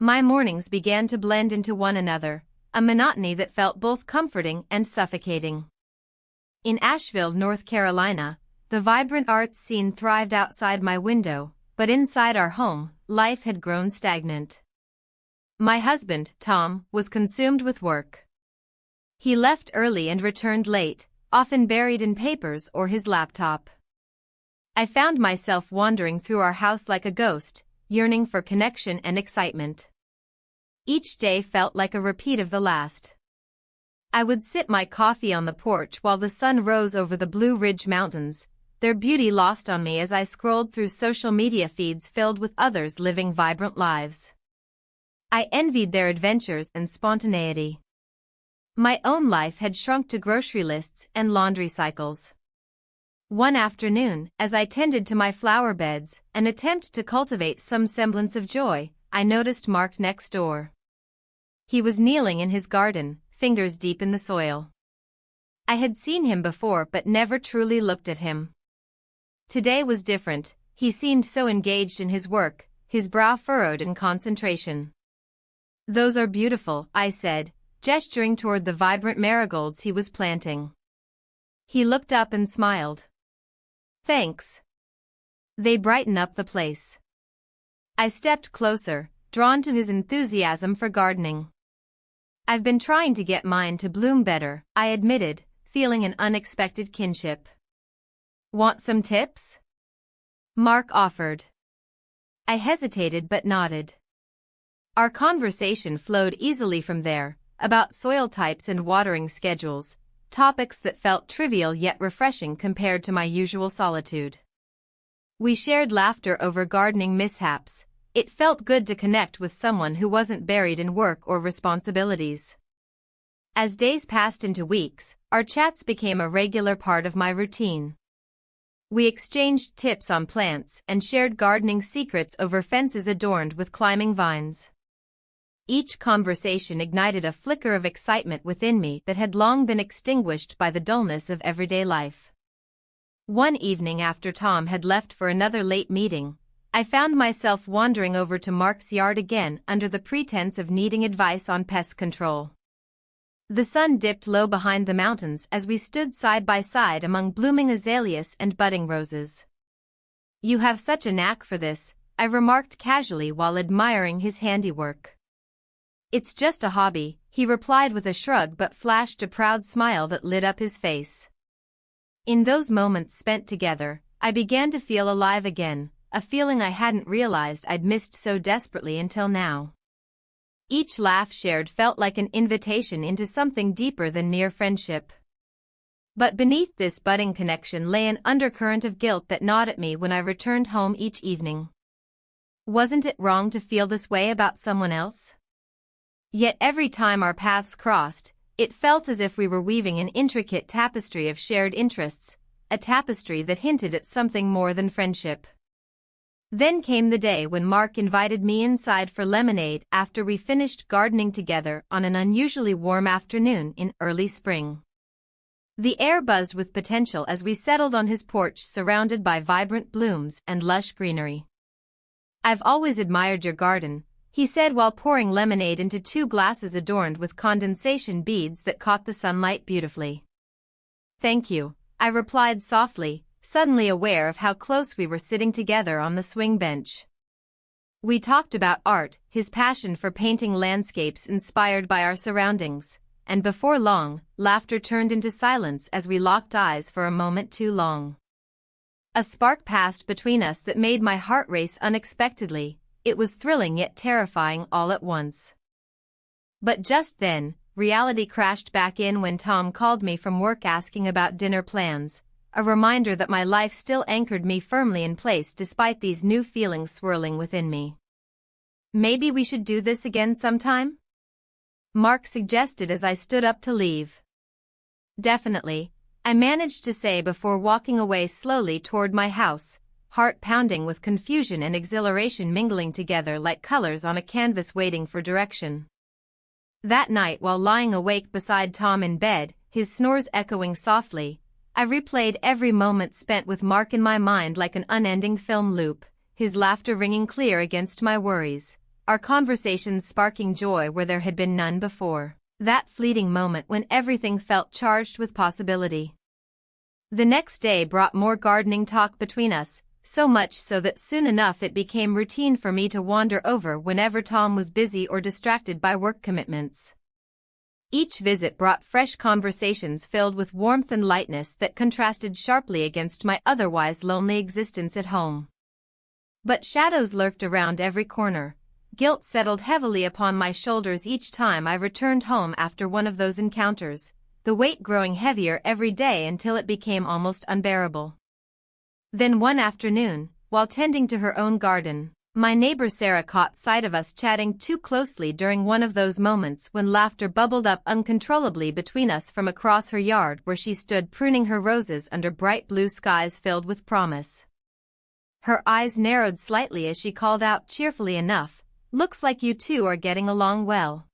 My mornings began to blend into one another, a monotony that felt both comforting and suffocating. In Asheville, North Carolina, the vibrant arts scene thrived outside my window, but inside our home, life had grown stagnant. My husband, Tom, was consumed with work. He left early and returned late, often buried in papers or his laptop. I found myself wandering through our house like a ghost, yearning for connection and excitement. Each day felt like a repeat of the last. I would sip my coffee on the porch while the sun rose over the Blue Ridge Mountains, their beauty lost on me as I scrolled through social media feeds filled with others living vibrant lives. I envied their adventures and spontaneity. My own life had shrunk to grocery lists and laundry cycles. One afternoon, as I tended to my flower beds, an attempt to cultivate some semblance of joy, I noticed Mark next door. He was kneeling in his garden, fingers deep in the soil. I had seen him before but never truly looked at him. Today was different. He seemed so engaged in his work, his brow furrowed in concentration. "Those are beautiful," I said, gesturing toward the vibrant marigolds he was planting. He looked up and smiled. "Thanks. They brighten up the place." I stepped closer, drawn to his enthusiasm for gardening. "I've been trying to get mine to bloom better," I admitted, feeling an unexpected kinship. "Want some tips?" Mark offered. I hesitated but nodded. Our conversation flowed easily from there, about soil types and watering schedules, topics that felt trivial yet refreshing compared to my usual solitude. We shared laughter over gardening mishaps. It felt good to connect with someone who wasn't buried in work or responsibilities. As days passed into weeks, our chats became a regular part of my routine. We exchanged tips on plants and shared gardening secrets over fences adorned with climbing vines. Each conversation ignited a flicker of excitement within me that had long been extinguished by the dullness of everyday life. One evening after Tom had left for another late meeting, I found myself wandering over to Mark's yard again under the pretense of needing advice on pest control. The sun dipped low behind the mountains as we stood side by side among blooming azaleas and budding roses. "You have such a knack for this," I remarked casually while admiring his handiwork. "It's just a hobby," he replied with a shrug but flashed a proud smile that lit up his face. In those moments spent together, I began to feel alive again, a feeling I hadn't realized I'd missed so desperately until now. Each laugh shared felt like an invitation into something deeper than mere friendship. But beneath this budding connection lay an undercurrent of guilt that gnawed at me when I returned home each evening. Wasn't it wrong to feel this way about someone else? Yet every time our paths crossed, it felt as if we were weaving an intricate tapestry of shared interests, a tapestry that hinted at something more than friendship. Then came the day when Mark invited me inside for lemonade after we finished gardening together on an unusually warm afternoon in early spring. The air buzzed with potential as we settled on his porch surrounded by vibrant blooms and lush greenery. "I've always admired your garden," he said while pouring lemonade into 2 glasses adorned with condensation beads that caught the sunlight beautifully. "Thank you," I replied softly, suddenly aware of how close we were sitting together on the swing bench. We talked about art, his passion for painting landscapes inspired by our surroundings, and before long, laughter turned into silence as we locked eyes for a moment too long. A spark passed between us that made my heart race unexpectedly. It was thrilling yet terrifying all at once. But just then, reality crashed back in when Tom called me from work asking about dinner plans, a reminder that my life still anchored me firmly in place despite these new feelings swirling within me. "Maybe we should do this again sometime?" Mark suggested as I stood up to leave. "Definitely," I managed to say before walking away slowly toward my house, heart pounding with confusion and exhilaration mingling together like colors on a canvas waiting for direction. That night while lying awake beside Tom in bed, his snores echoing softly, I replayed every moment spent with Mark in my mind like an unending film loop, his laughter ringing clear against my worries, our conversations sparking joy where there had been none before. That fleeting moment when everything felt charged with possibility. The next day brought more gardening talk between us, so much so that soon enough it became routine for me to wander over whenever Tom was busy or distracted by work commitments. Each visit brought fresh conversations filled with warmth and lightness that contrasted sharply against my otherwise lonely existence at home. But shadows lurked around every corner. Guilt settled heavily upon my shoulders each time I returned home after one of those encounters, the weight growing heavier every day until it became almost unbearable. Then one afternoon, while tending to her own garden, my neighbor Sarah caught sight of us chatting too closely during one of those moments when laughter bubbled up uncontrollably between us from across her yard where she stood pruning her roses under bright blue skies filled with promise. Her eyes narrowed slightly as she called out cheerfully enough, "Looks like you two are getting along well."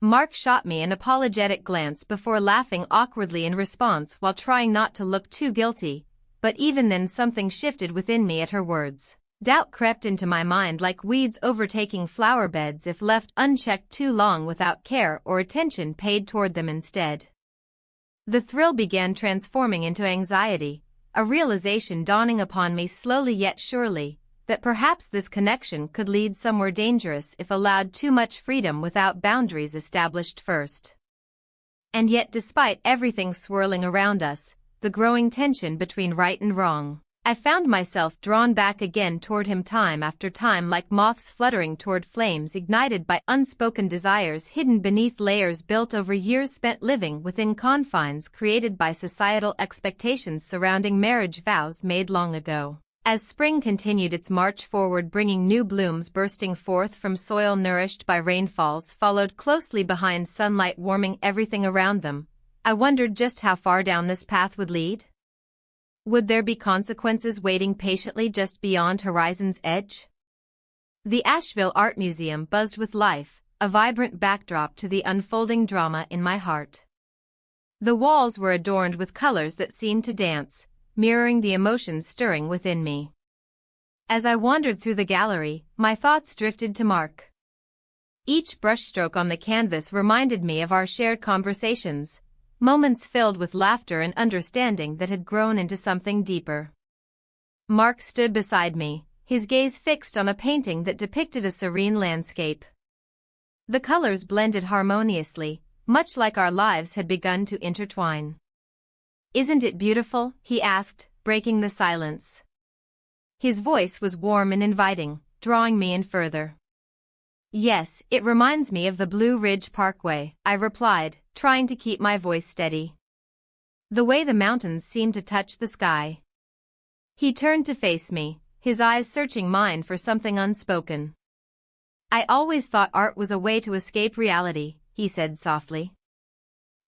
Mark shot me an apologetic glance before laughing awkwardly in response while trying not to look too guilty, but even then something shifted within me at her words. Doubt crept into my mind like weeds overtaking flower beds if left unchecked too long without care or attention paid toward them instead. The thrill began transforming into anxiety, a realization dawning upon me slowly yet surely, that perhaps this connection could lead somewhere dangerous if allowed too much freedom without boundaries established first. And yet despite everything swirling around us, the growing tension between right and wrong, I found myself drawn back again toward him time after time like moths fluttering toward flames ignited by unspoken desires hidden beneath layers built over years spent living within confines created by societal expectations surrounding marriage vows made long ago. As spring continued its march forward bringing new blooms bursting forth from soil nourished by rainfalls followed closely behind sunlight warming everything around them, I wondered just how far down this path would lead. Would there be consequences waiting patiently just beyond horizon's edge? The Asheville Art Museum buzzed with life, a vibrant backdrop to the unfolding drama in my heart. The walls were adorned with colors that seemed to dance, mirroring the emotions stirring within me. As I wandered through the gallery, my thoughts drifted to Mark. Each brushstroke on the canvas reminded me of our shared conversations, moments filled with laughter and understanding that had grown into something deeper. Mark stood beside me, his gaze fixed on a painting that depicted a serene landscape. The colors blended harmoniously, much like our lives had begun to intertwine. "Isn't it beautiful?" he asked, breaking the silence. His voice was warm and inviting, drawing me in further. "Yes, it reminds me of the Blue Ridge Parkway," I replied, trying to keep my voice steady. "The way the mountains seem to touch the sky." He turned to face me, his eyes searching mine for something unspoken. "I always thought art was a way to escape reality," he said softly.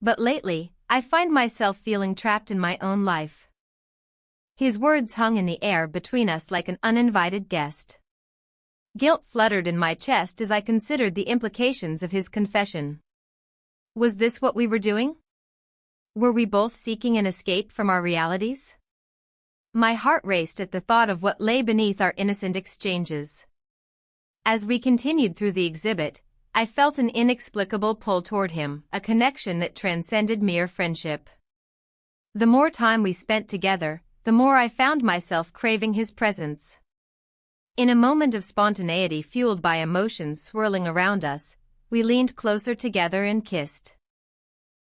"But lately, I find myself feeling trapped in my own life." His words hung in the air between us like an uninvited guest. Guilt fluttered in my chest as I considered the implications of his confession. Was this what we were doing? Were we both seeking an escape from our realities? My heart raced at the thought of what lay beneath our innocent exchanges. As we continued through the exhibit, I felt an inexplicable pull toward him, a connection that transcended mere friendship. The more time we spent together, the more I found myself craving his presence. In a moment of spontaneity fueled by emotions swirling around us, we leaned closer together and kissed.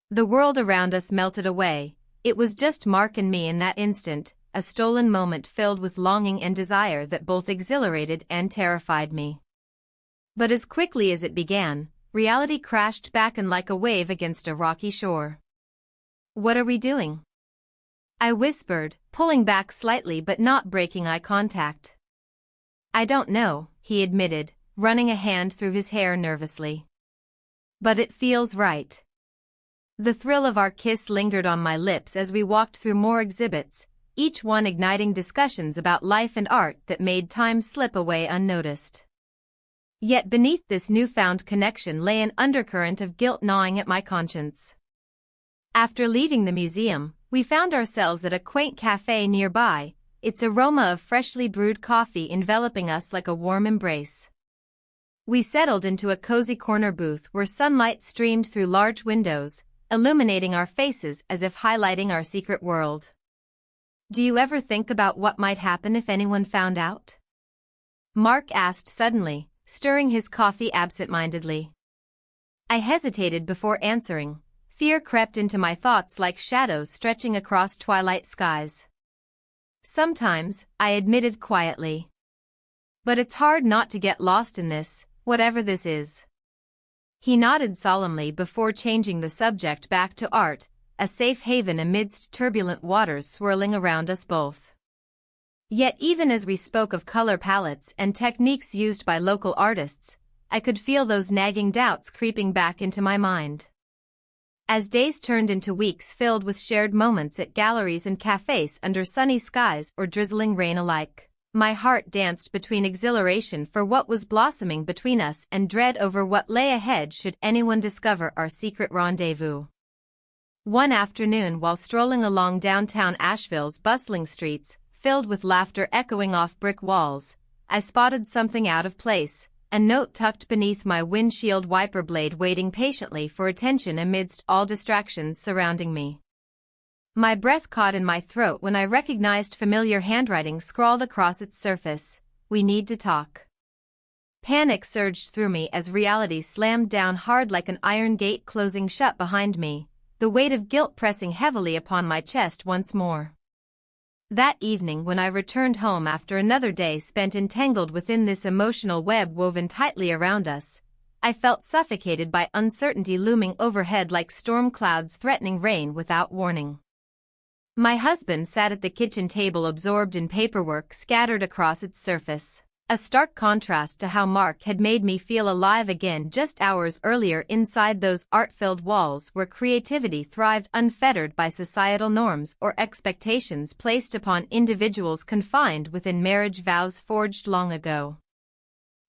The world around us melted away, it was just Mark and me in that instant, a stolen moment filled with longing and desire that both exhilarated and terrified me. But as quickly as it began, reality crashed back and like a wave against a rocky shore. "What are we doing?" I whispered, pulling back slightly but not breaking eye contact. "I don't know," he admitted, running a hand through his hair nervously. "But it feels right." The thrill of our kiss lingered on my lips as we walked through more exhibits, each one igniting discussions about life and art that made time slip away unnoticed. Yet beneath this newfound connection lay an undercurrent of guilt gnawing at my conscience. After leaving the museum, we found ourselves at a quaint cafe nearby, its aroma of freshly brewed coffee enveloping us like a warm embrace. We settled into a cozy corner booth where sunlight streamed through large windows, illuminating our faces as if highlighting our secret world. "Do you ever think about what might happen if anyone found out?" Mark asked suddenly, stirring his coffee absent-mindedly. I hesitated before answering. Fear crept into my thoughts like shadows stretching across twilight skies. "Sometimes," I admitted quietly. "But it's hard not to get lost in this, whatever this is." He nodded solemnly before changing the subject back to art, a safe haven amidst turbulent waters swirling around us both. Yet even as we spoke of color palettes and techniques used by local artists, I could feel those nagging doubts creeping back into my mind. As days turned into weeks filled with shared moments at galleries and cafes under sunny skies or drizzling rain alike, my heart danced between exhilaration for what was blossoming between us and dread over what lay ahead should anyone discover our secret rendezvous. One afternoon while strolling along downtown Asheville's bustling streets, filled with laughter echoing off brick walls, I spotted something out of place, a note tucked beneath my windshield wiper blade waiting patiently for attention amidst all distractions surrounding me. My breath caught in my throat when I recognized familiar handwriting scrawled across its surface. "We need to talk." Panic surged through me as reality slammed down hard like an iron gate closing shut behind me, the weight of guilt pressing heavily upon my chest once more. That evening when I returned home after another day spent entangled within this emotional web woven tightly around us, I felt suffocated by uncertainty looming overhead like storm clouds threatening rain without warning. My husband sat at the kitchen table absorbed in paperwork scattered across its surface, a stark contrast to how Mark had made me feel alive again just hours earlier inside those art-filled walls where creativity thrived unfettered by societal norms or expectations placed upon individuals confined within marriage vows forged long ago.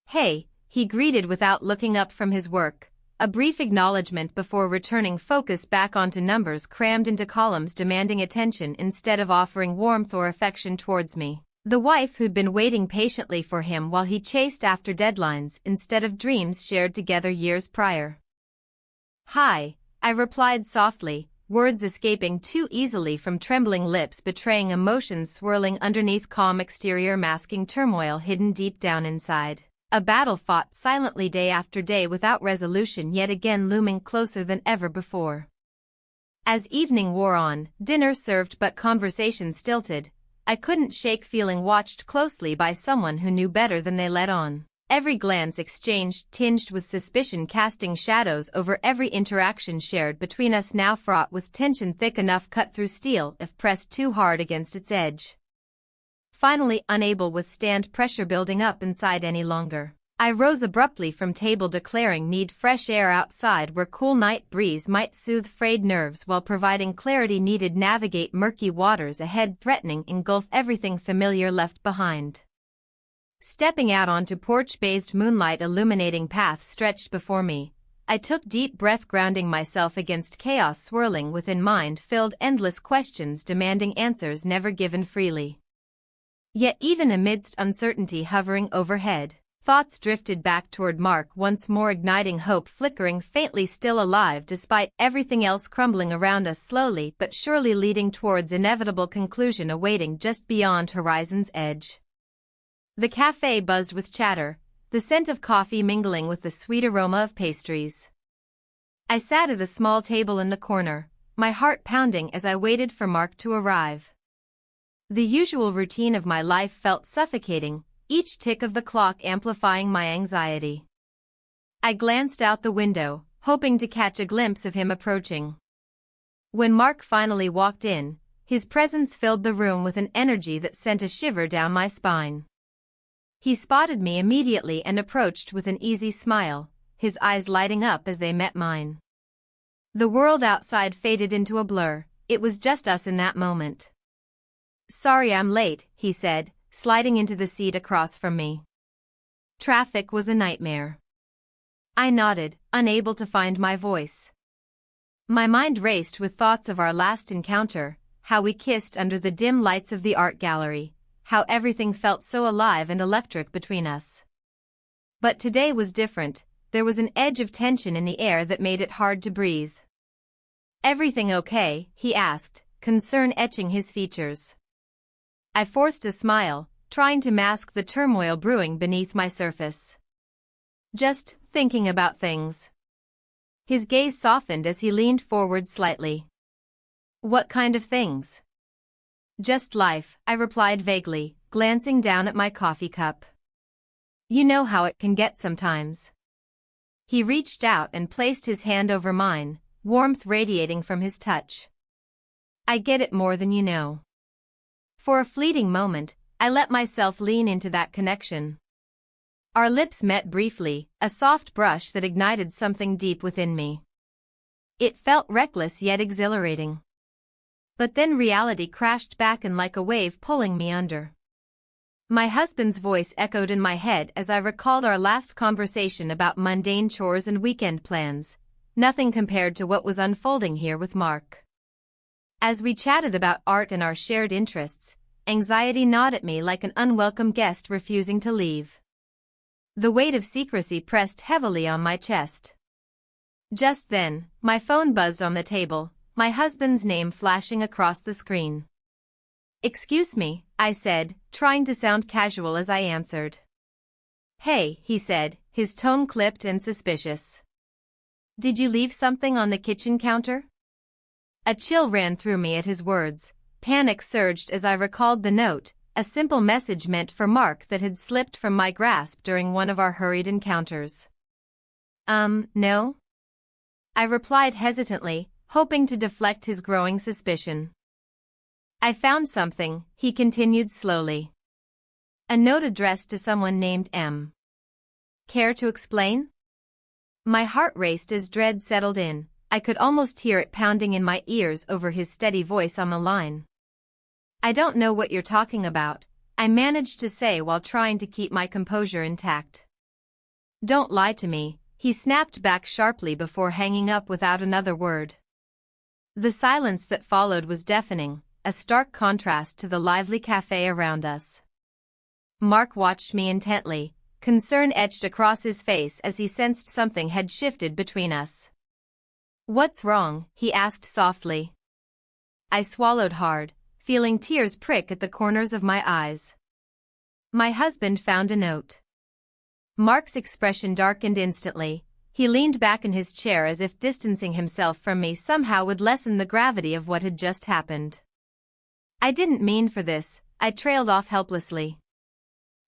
"Hey," he greeted without looking up from his work, a brief acknowledgement before returning focus back onto numbers crammed into columns demanding attention instead of offering warmth or affection towards me. The wife who'd been waiting patiently for him while he chased after deadlines instead of dreams shared together years prior. "Hi," I replied softly, words escaping too easily from trembling lips betraying emotions swirling underneath calm exterior masking turmoil hidden deep down inside. A battle fought silently day after day without resolution yet again looming closer than ever before. As evening wore on, dinner served but conversation stilted, I couldn't shake feeling watched closely by someone who knew better than they let on. Every glance exchanged tinged with suspicion casting shadows over every interaction shared between us now fraught with tension thick enough cut through steel if pressed too hard against its edge. Finally unable withstand pressure building up inside any longer, I rose abruptly from table declaring need fresh air outside where cool night breeze might soothe frayed nerves while providing clarity needed navigate murky waters ahead threatening engulf everything familiar left behind. Stepping out onto porch-bathed moonlight illuminating path stretched before me, I took deep breath grounding myself against chaos swirling within mind-filled endless questions demanding answers never given freely. Yet even amidst uncertainty hovering overhead, thoughts drifted back toward Mark once more igniting hope flickering faintly still alive despite everything else crumbling around us slowly but surely leading towards inevitable conclusion awaiting just beyond horizon's edge. The cafe buzzed with chatter, the scent of coffee mingling with the sweet aroma of pastries. I sat at a small table in the corner, my heart pounding as I waited for Mark to arrive. The usual routine of my life felt suffocating, each tick of the clock amplifying my anxiety. I glanced out the window, hoping to catch a glimpse of him approaching. When Mark finally walked in, his presence filled the room with an energy that sent a shiver down my spine. He spotted me immediately and approached with an easy smile, his eyes lighting up as they met mine. The world outside faded into a blur, it was just us in that moment. "Sorry I'm late," he said, sliding into the seat across from me. "Traffic was a nightmare." I nodded, unable to find my voice. My mind raced with thoughts of our last encounter, how we kissed under the dim lights of the art gallery, how everything felt so alive and electric between us. But today was different. There was an edge of tension in the air that made it hard to breathe. "Everything okay?" he asked, concern etching his features. I forced a smile, trying to mask the turmoil brewing beneath my surface. "Just thinking about things." His gaze softened as he leaned forward slightly. "What kind of things?" "Just life," I replied vaguely, glancing down at my coffee cup. "You know how it can get sometimes." He reached out and placed his hand over mine, warmth radiating from his touch. "I get it more than you know." For a fleeting moment, I let myself lean into that connection. Our lips met briefly, a soft brush that ignited something deep within me. It felt reckless yet exhilarating. But then reality crashed back in like a wave pulling me under. My husband's voice echoed in my head as I recalled our last conversation about mundane chores and weekend plans, nothing compared to what was unfolding here with Mark. As we chatted about art and our shared interests, anxiety gnawed at me like an unwelcome guest refusing to leave. The weight of secrecy pressed heavily on my chest. Just then, my phone buzzed on the table, my husband's name flashing across the screen. "Excuse me," I said, trying to sound casual as I answered. "Hey," he said, his tone clipped and suspicious. "Did you leave something on the kitchen counter?" A chill ran through me at his words. Panic surged as I recalled the note, a simple message meant for Mark that had slipped from my grasp during one of our hurried encounters. No?" I replied hesitantly, hoping to deflect his growing suspicion. "I found something," he continued slowly. "A note addressed to someone named M. Care to explain?" My heart raced as dread settled in. I could almost hear it pounding in my ears over his steady voice on the line. "I don't know what you're talking about," I managed to say while trying to keep my composure intact. "Don't lie to me," he snapped back sharply before hanging up without another word. The silence that followed was deafening, a stark contrast to the lively cafe around us. Mark watched me intently, concern etched across his face as he sensed something had shifted between us. "What's wrong?" he asked softly. I swallowed hard, feeling tears prick at the corners of my eyes. "My husband found a note." Mark's expression darkened instantly. He leaned back in his chair as if distancing himself from me somehow would lessen the gravity of what had just happened. "I didn't mean for this," I trailed off helplessly.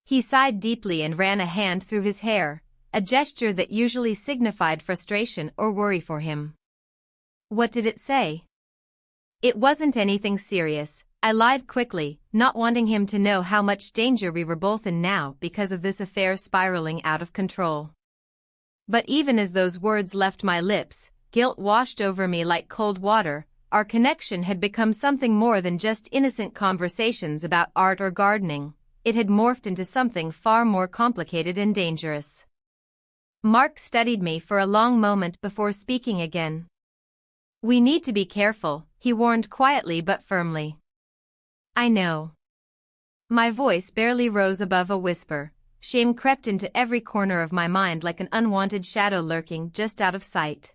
He sighed deeply and ran a hand through his hair, a gesture that usually signified frustration or worry for him. "What did it say?" "It wasn't anything serious," I lied quickly, not wanting him to know how much danger we were both in now because of this affair spiraling out of control. But even as those words left my lips, guilt washed over me like cold water. Our connection had become something more than just innocent conversations about art or gardening. It had morphed into something far more complicated and dangerous. Mark studied me for a long moment before speaking again. "We need to be careful," he warned quietly but firmly. "I know." My voice barely rose above a whisper. Shame crept into every corner of my mind like an unwanted shadow lurking just out of sight.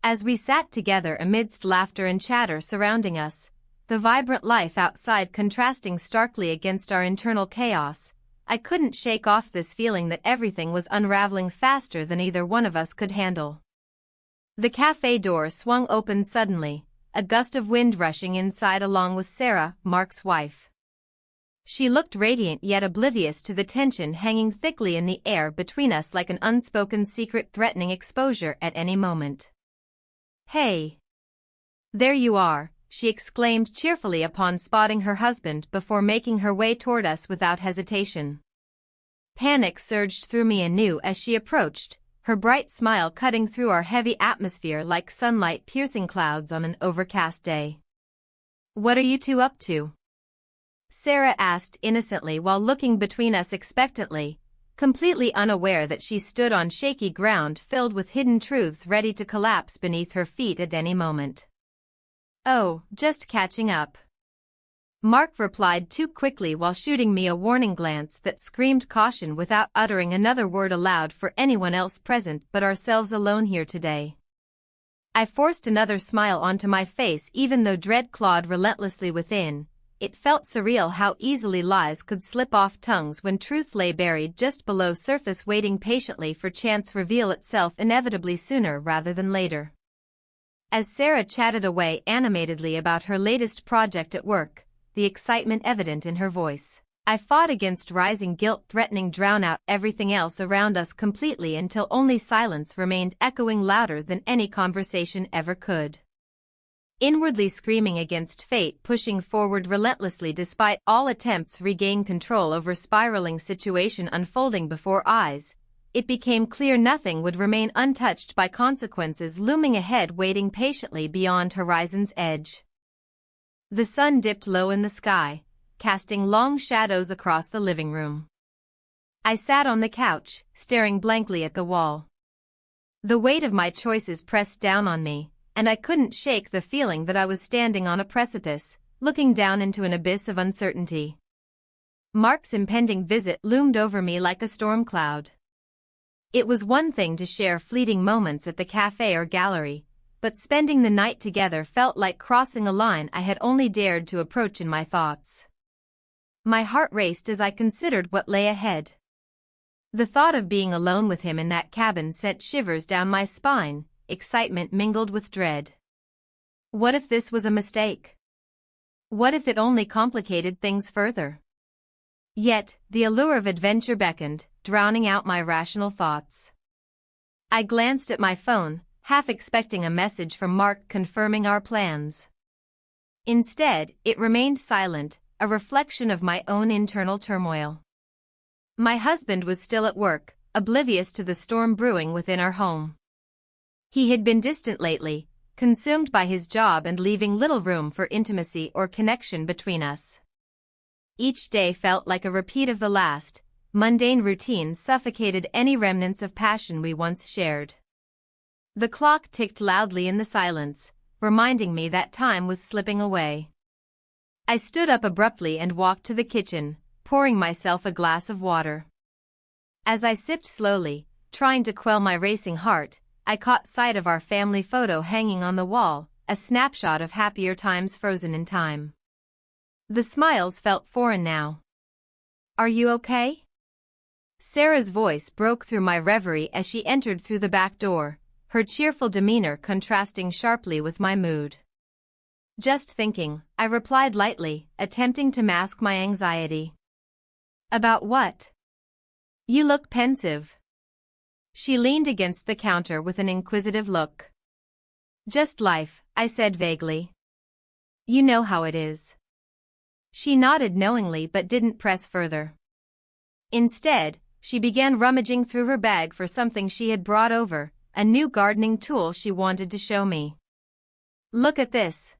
As we sat together amidst laughter and chatter surrounding us, the vibrant life outside contrasting starkly against our internal chaos, I couldn't shake off this feeling that everything was unraveling faster than either one of us could handle. The cafe door swung open suddenly, a gust of wind rushing inside along with Sarah, Mark's wife. She looked radiant yet oblivious to the tension hanging thickly in the air between us like an unspoken secret threatening exposure at any moment. "Hey! There you are," she exclaimed cheerfully upon spotting her husband before making her way toward us without hesitation. Panic surged through me anew as she approached, her bright smile cutting through our heavy atmosphere like sunlight piercing clouds on an overcast day. "What are you two up to?" Sarah asked innocently while looking between us expectantly, completely unaware that she stood on shaky ground filled with hidden truths ready to collapse beneath her feet at any moment. "Oh, just catching up." Mark replied too quickly while shooting me a warning glance that screamed caution without uttering another word aloud for anyone else present but ourselves alone here today. I forced another smile onto my face even though dread clawed relentlessly within. It felt surreal how easily lies could slip off tongues when truth lay buried just below surface waiting patiently for chance reveal itself inevitably sooner rather than later. As Sarah chatted away animatedly about her latest project at work, the excitement evident in her voice, I fought against rising guilt threatening drown out everything else around us completely until only silence remained echoing louder than any conversation ever could. Inwardly screaming against fate pushing forward relentlessly despite all attempts to regain control over spiraling situation unfolding before eyes, it became clear nothing would remain untouched by consequences looming ahead waiting patiently beyond horizon's edge. The sun dipped low in the sky, casting long shadows across the living room. I sat on the couch, staring blankly at the wall. The weight of my choices pressed down on me, and I couldn't shake the feeling that I was standing on a precipice, looking down into an abyss of uncertainty. Mark's impending visit loomed over me like a storm cloud. It was one thing to share fleeting moments at the cafe or gallery, but spending the night together felt like crossing a line I had only dared to approach in my thoughts. My heart raced as I considered what lay ahead. The thought of being alone with him in that cabin sent shivers down my spine, excitement mingled with dread. What if this was a mistake? What if it only complicated things further? Yet, the allure of adventure beckoned, drowning out my rational thoughts. I glanced at my phone, half expecting a message from Mark confirming our plans. Instead, it remained silent, a reflection of my own internal turmoil. My husband was still at work, oblivious to the storm brewing within our home. He had been distant lately, consumed by his job and leaving little room for intimacy or connection between us. Each day felt like a repeat of the last, mundane routine suffocated any remnants of passion we once shared. The clock ticked loudly in the silence, reminding me that time was slipping away. I stood up abruptly and walked to the kitchen, pouring myself a glass of water. As I sipped slowly, trying to quell my racing heart, I caught sight of our family photo hanging on the wall, a snapshot of happier times frozen in time. The smiles felt foreign now. "Are you okay?" Sarah's voice broke through my reverie as she entered through the back door, her cheerful demeanor contrasting sharply with my mood. "Just thinking," I replied lightly, attempting to mask my anxiety. "About what? You look pensive." She leaned against the counter with an inquisitive look. "Just life," I said vaguely. "You know how it is." She nodded knowingly but didn't press further. Instead, she began rummaging through her bag for something she had brought over, a new gardening tool she wanted to show me. "Look at this.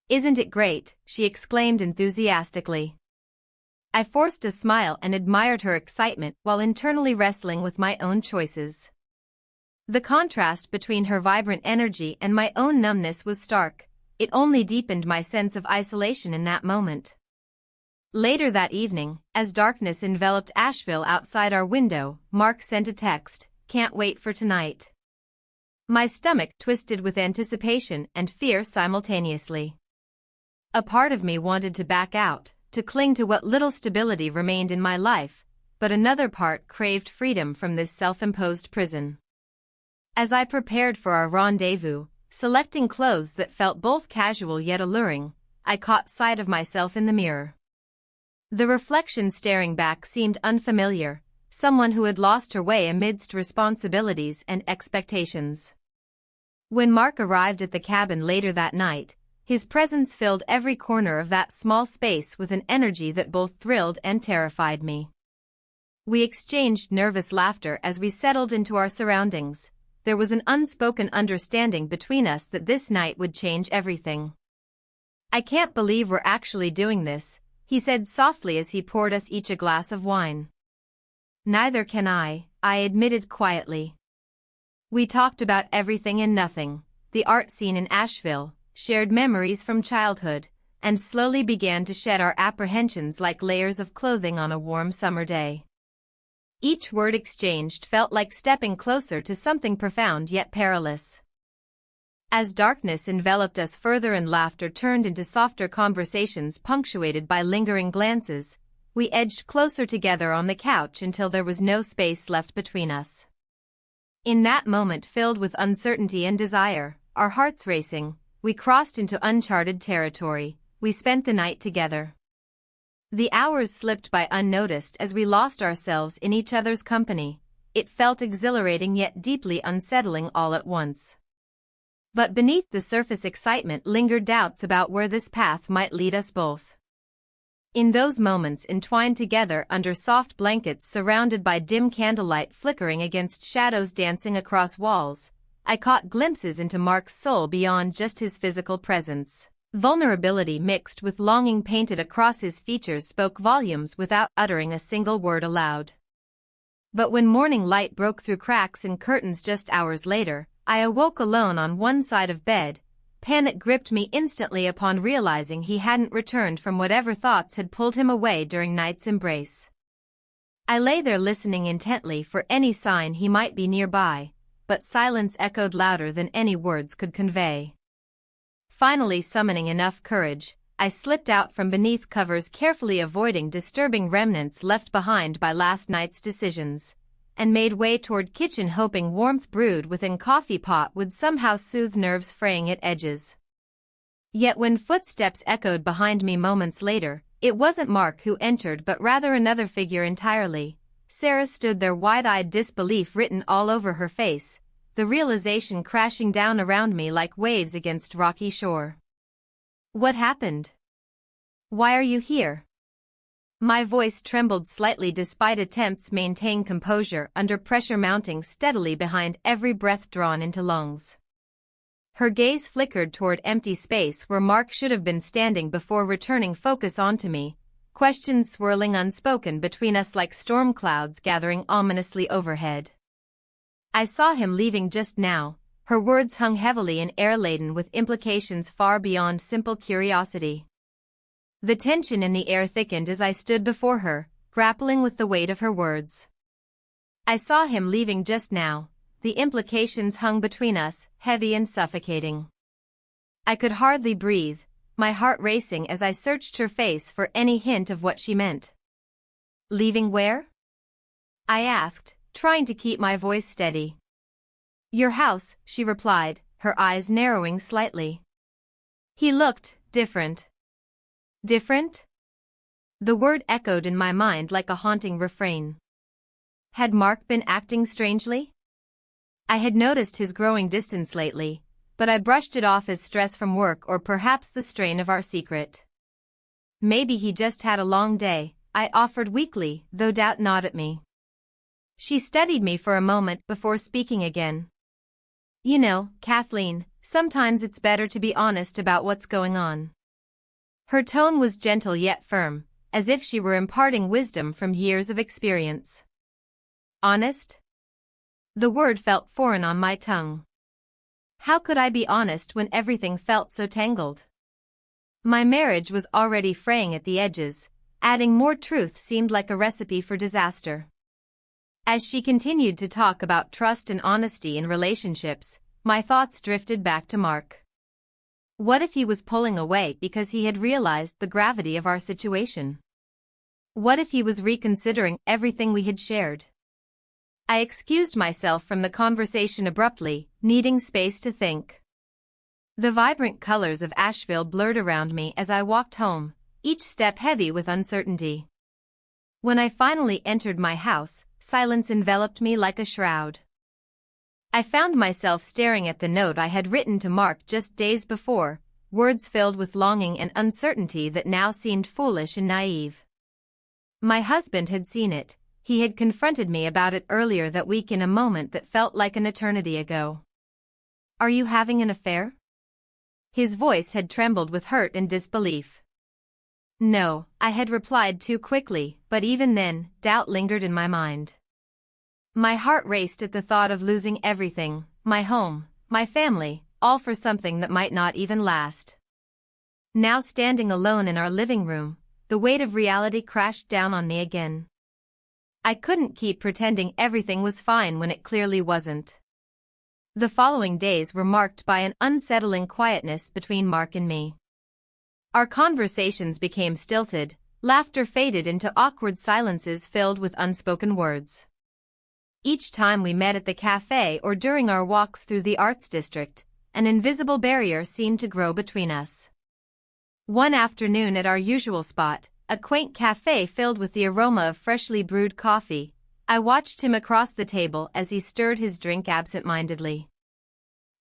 Isn't it great?" she exclaimed enthusiastically. I forced a smile and admired her excitement while internally wrestling with my own choices. The contrast between her vibrant energy and my own numbness was stark. It only deepened my sense of isolation in that moment. Later that evening, as darkness enveloped Asheville outside our window, Mark sent a text, "Can't wait for tonight." My stomach twisted with anticipation and fear simultaneously. A part of me wanted to back out, to cling to what little stability remained in my life, but another part craved freedom from this self-imposed prison. As I prepared for our rendezvous, selecting clothes that felt both casual yet alluring, I caught sight of myself in the mirror. The reflection staring back seemed unfamiliar, someone who had lost her way amidst responsibilities and expectations. When Mark arrived at the cabin later that night, his presence filled every corner of that small space with an energy that both thrilled and terrified me. We exchanged nervous laughter as we settled into our surroundings. There was an unspoken understanding between us that this night would change everything. "I can't believe we're actually doing this," he said softly as he poured us each a glass of wine. "Neither can I admitted quietly. We talked about everything and nothing, the art scene in Asheville, shared memories from childhood, and slowly began to shed our apprehensions like layers of clothing on a warm summer day. Each word exchanged felt like stepping closer to something profound yet perilous. As darkness enveloped us further and laughter turned into softer conversations punctuated by lingering glances, we edged closer together on the couch until there was no space left between us. In that moment filled with uncertainty and desire, our hearts racing, we crossed into uncharted territory. We spent the night together. The hours slipped by unnoticed as we lost ourselves in each other's company. It felt exhilarating yet deeply unsettling all at once. But beneath the surface excitement lingered doubts about where this path might lead us both. In those moments entwined together under soft blankets surrounded by dim candlelight flickering against shadows dancing across walls, I caught glimpses into Mark's soul beyond just his physical presence. Vulnerability mixed with longing painted across his features spoke volumes without uttering a single word aloud. But when morning light broke through cracks in curtains just hours later, I awoke alone on one side of bed. Panic gripped me instantly upon realizing he hadn't returned from whatever thoughts had pulled him away during night's embrace. I lay there listening intently for any sign he might be nearby, but silence echoed louder than any words could convey. Finally summoning enough courage, I slipped out from beneath covers carefully avoiding disturbing remnants left behind by last night's decisions, and made way toward kitchen hoping warmth brewed within coffee pot would somehow soothe nerves fraying at edges. Yet when footsteps echoed behind me moments later, it wasn't Mark who entered but rather another figure entirely. Sarah stood there, wide-eyed disbelief written all over her face, the realization crashing down around me like waves against rocky shore. What happened? Why are you here? My voice trembled slightly despite attempts to maintain composure under pressure mounting steadily behind every breath drawn into lungs. Her gaze flickered toward empty space where Mark should have been standing before returning focus onto me, questions swirling unspoken between us like storm clouds gathering ominously overhead. I saw him leaving just now. Her words hung heavily in air laden with implications far beyond simple curiosity. The tension in the air thickened as I stood before her, grappling with the weight of her words. I saw him leaving just now. The implications hung between us, heavy and suffocating. I could hardly breathe, my heart racing as I searched her face for any hint of what she meant. Leaving where? I asked, trying to keep my voice steady. Your house, she replied, her eyes narrowing slightly. He looked different. Different? The word echoed in my mind like a haunting refrain. Had Mark been acting strangely? I had noticed his growing distance lately, but I brushed it off as stress from work or perhaps the strain of our secret. Maybe he just had a long day, I offered weakly, though doubt gnawed at me. She studied me for a moment before speaking again. You know, Kathleen, sometimes it's better to be honest about what's going on. Her tone was gentle yet firm, as if she were imparting wisdom from years of experience. Honest? The word felt foreign on my tongue. How could I be honest when everything felt so tangled? My marriage was already fraying at the edges, adding more truth seemed like a recipe for disaster. As she continued to talk about trust and honesty in relationships, my thoughts drifted back to Mark. What if he was pulling away because he had realized the gravity of our situation? What if he was reconsidering everything we had shared? I excused myself from the conversation abruptly, needing space to think. The vibrant colors of Asheville blurred around me as I walked home, each step heavy with uncertainty. When I finally entered my house, silence enveloped me like a shroud. I found myself staring at the note I had written to Mark just days before, words filled with longing and uncertainty that now seemed foolish and naive. My husband had seen it. He had confronted me about it earlier that week in a moment that felt like an eternity ago. Are you having an affair? His voice had trembled with hurt and disbelief. No, I had replied too quickly, but even then, doubt lingered in my mind. My heart raced at the thought of losing everything, my home, my family, all for something that might not even last. Now standing alone in our living room, the weight of reality crashed down on me again. I couldn't keep pretending everything was fine when it clearly wasn't. The following days were marked by an unsettling quietness between Mark and me. Our conversations became stilted, laughter faded into awkward silences filled with unspoken words. Each time we met at the cafe or during our walks through the arts district, an invisible barrier seemed to grow between us. One afternoon at our usual spot, a quaint cafe filled with the aroma of freshly brewed coffee, I watched him across the table as he stirred his drink absent-mindedly.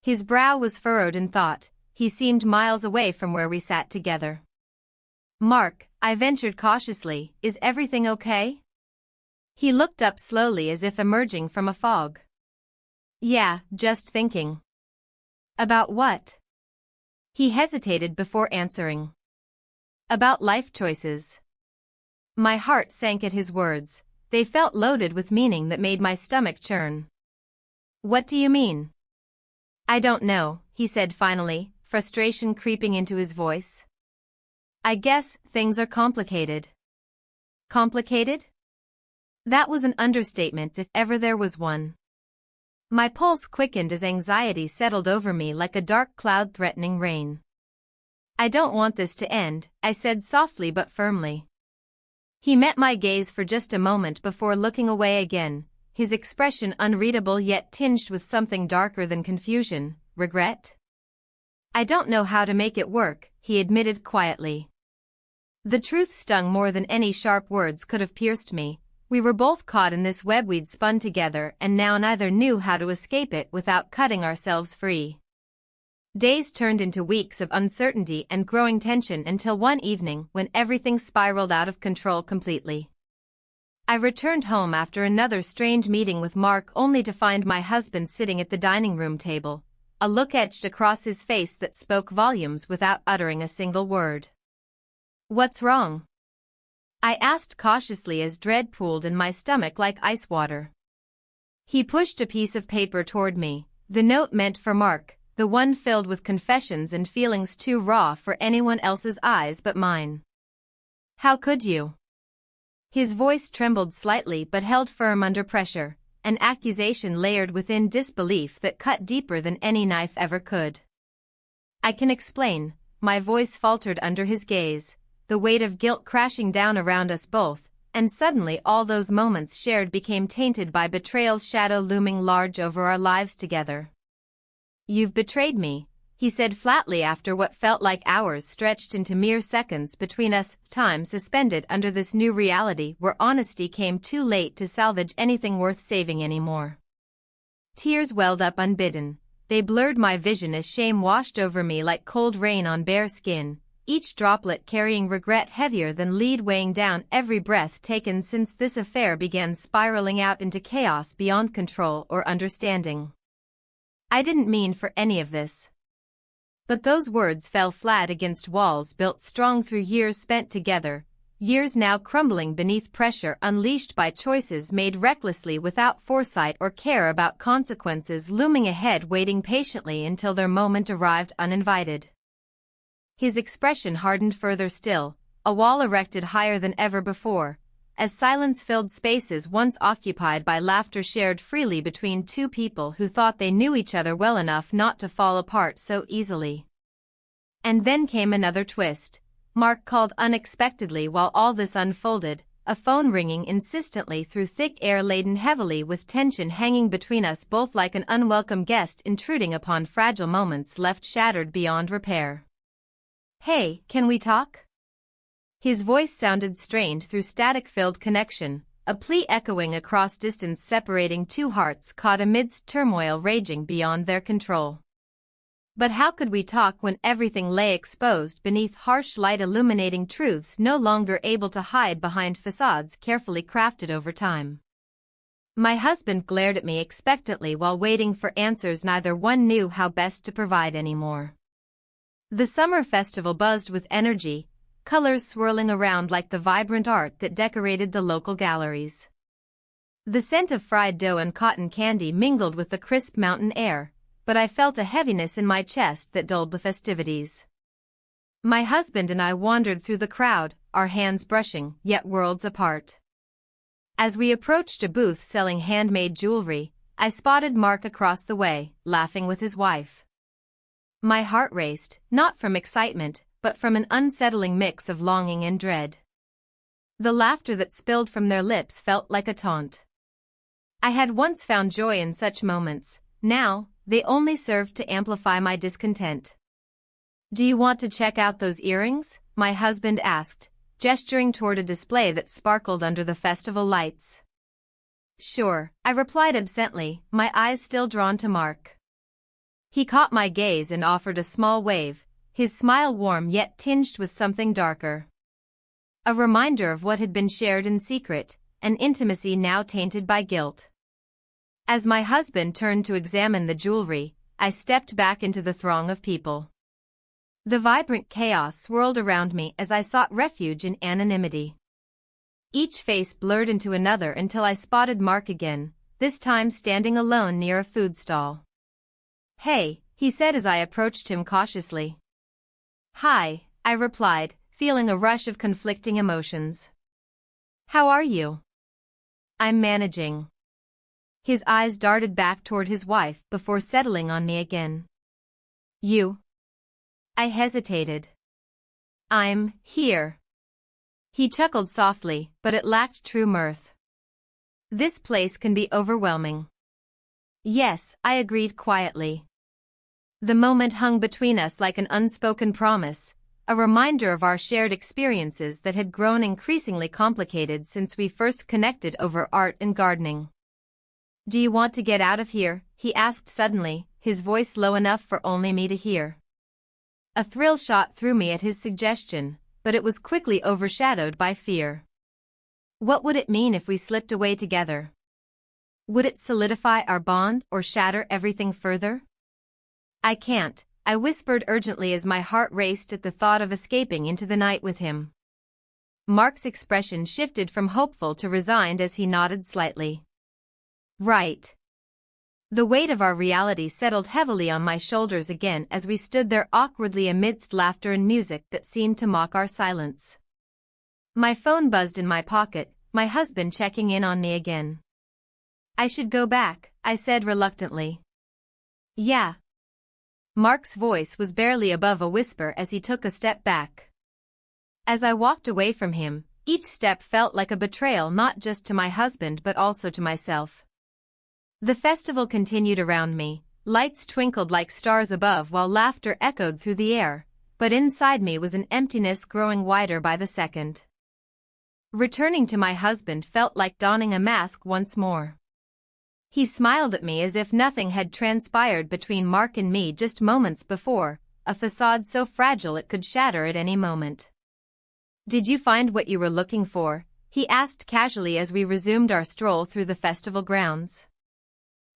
His brow was furrowed in thought, he seemed miles away from where we sat together. "Mark," I ventured cautiously, "is everything okay?" He looked up slowly as if emerging from a fog. "Yeah, just thinking." "About what?" He hesitated before answering. "About life choices." My heart sank at his words, they felt loaded with meaning that made my stomach churn. "What do you mean?" "I don't know," he said finally, frustration creeping into his voice. "I guess things are complicated." Complicated? That was an understatement if ever there was one. My pulse quickened as anxiety settled over me like a dark cloud threatening rain. "I don't want this to end," I said softly but firmly. He met my gaze for just a moment before looking away again, his expression unreadable yet tinged with something darker than confusion, regret. "I don't know how to make it work," he admitted quietly. The truth stung more than any sharp words could have pierced me. We were both caught in this web we'd spun together and now neither knew how to escape it without cutting ourselves free. Days turned into weeks of uncertainty and growing tension until one evening when everything spiraled out of control completely. I returned home after another strange meeting with Mark only to find my husband sitting at the dining room table, a look etched across his face that spoke volumes without uttering a single word. "What's wrong?" I asked cautiously as dread pooled in my stomach like ice water. He pushed a piece of paper toward me, the note meant for Mark, the one filled with confessions and feelings too raw for anyone else's eyes but mine. "How could you?" His voice trembled slightly but held firm under pressure, an accusation layered within disbelief that cut deeper than any knife ever could. "I can explain," my voice faltered under his gaze, the weight of guilt crashing down around us both, and suddenly all those moments shared became tainted by betrayal's shadow looming large over our lives together. "You've betrayed me," he said flatly after what felt like hours stretched into mere seconds between us, time suspended under this new reality where honesty came too late to salvage anything worth saving anymore. Tears welled up unbidden, they blurred my vision as shame washed over me like cold rain on bare skin, each droplet carrying regret heavier than lead weighing down every breath taken since this affair began spiraling out into chaos beyond control or understanding. I didn't mean for any of this. But those words fell flat against walls built strong through years spent together, years now crumbling beneath pressure unleashed by choices made recklessly without foresight or care about consequences looming ahead waiting patiently until their moment arrived uninvited. His expression hardened further still, a wall erected higher than ever before, as silence filled spaces once occupied by laughter shared freely between two people who thought they knew each other well enough not to fall apart so easily. And then came another twist. Mark called unexpectedly while all this unfolded, a phone ringing insistently through thick air laden heavily with tension hanging between us both like an unwelcome guest intruding upon fragile moments left shattered beyond repair. "Hey, can we talk?" His voice sounded strained through static-filled connection, a plea echoing across distance separating two hearts caught amidst turmoil raging beyond their control. But how could we talk when everything lay exposed beneath harsh light illuminating truths no longer able to hide behind facades carefully crafted over time? My husband glared at me expectantly while waiting for answers neither one knew how best to provide anymore. The summer festival buzzed with energy, colors swirling around like the vibrant art that decorated the local galleries. The scent of fried dough and cotton candy mingled with the crisp mountain air, but I felt a heaviness in my chest that dulled the festivities. My husband and I wandered through the crowd, our hands brushing, yet worlds apart. As we approached a booth selling handmade jewelry, I spotted Mark across the way, laughing with his wife. My heart raced, not from excitement, but from an unsettling mix of longing and dread. The laughter that spilled from their lips felt like a taunt. I had once found joy in such moments, now, they only served to amplify my discontent. "Do you want to check out those earrings?" my husband asked, gesturing toward a display that sparkled under the festival lights. "Sure," I replied absently, my eyes still drawn to Mark. He caught my gaze and offered a small wave, his smile warm yet tinged with something darker. A reminder of what had been shared in secret, an intimacy now tainted by guilt. As my husband turned to examine the jewelry, I stepped back into the throng of people. The vibrant chaos swirled around me as I sought refuge in anonymity. Each face blurred into another until I spotted Mark again, this time standing alone near a food stall. "Hey," he said as I approached him cautiously. "Hi," I replied, feeling a rush of conflicting emotions. "How are you?" "I'm managing." His eyes darted back toward his wife before settling on me again. "You?" I hesitated. "I'm here." He chuckled softly, but it lacked true mirth. "This place can be overwhelming." "Yes," I agreed quietly. The moment hung between us like an unspoken promise, a reminder of our shared experiences that had grown increasingly complicated since we first connected over art and gardening. "Do you want to get out of here?" he asked suddenly, his voice low enough for only me to hear. A thrill shot through me at his suggestion, but it was quickly overshadowed by fear. What would it mean if we slipped away together? Would it solidify our bond or shatter everything further? "I can't," I whispered urgently as my heart raced at the thought of escaping into the night with him. Mark's expression shifted from hopeful to resigned as he nodded slightly. "Right." The weight of our reality settled heavily on my shoulders again as we stood there awkwardly amidst laughter and music that seemed to mock our silence. My phone buzzed in my pocket, my husband checking in on me again. "I should go back," I said reluctantly. "Yeah." Mark's voice was barely above a whisper as he took a step back. As I walked away from him, each step felt like a betrayal not just to my husband but also to myself. The festival continued around me, lights twinkled like stars above while laughter echoed through the air, but inside me was an emptiness growing wider by the second. Returning to my husband felt like donning a mask once more. He smiled at me as if nothing had transpired between Mark and me just moments before, a facade so fragile it could shatter at any moment. "Did you find what you were looking for?" he asked casually as we resumed our stroll through the festival grounds.